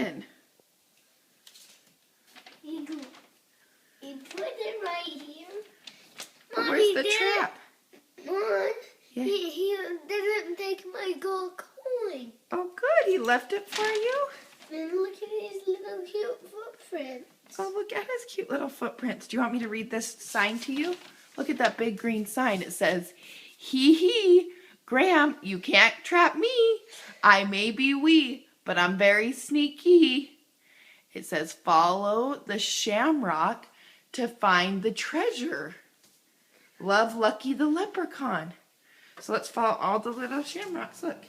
in? You put it right here. But Mom, where's the trap? Mom, Yeah. he didn't take my gold coin. Oh, good. He left it for you? And look at his little cute footprint. Oh, look at his cute little footprints. Do you want me to read this sign to you? Look at that big green sign. It says, hee hee, Graham, you can't trap me. I may be wee, but I'm very sneaky. It says, follow the shamrock to find the treasure. Love Lucky the leprechaun. So let's follow all the little shamrocks. Look.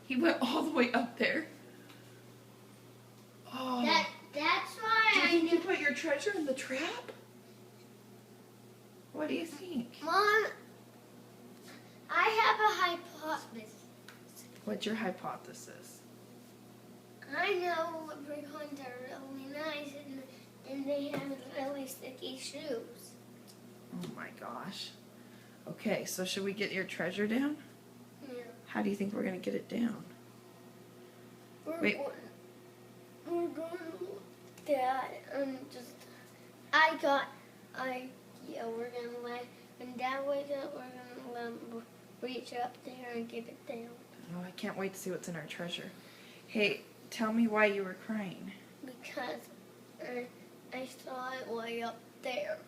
He went all the way up there. Oh. That's why Do you think you put your treasure in the trap? What do you think? Mom, I have a hypothesis. What's your hypothesis? I know leprechauns are really nice and they have really sticky shoes. Oh my gosh. Okay, so should we get your treasure down? Yeah. How do you think we're going to get it down? Wait. We're going to that we're gonna when Dad wakes up, we're gonna let him reach up there and get it down. Oh, I can't wait to see what's in our treasure. Hey, tell me why you were crying. Because I saw it way up there.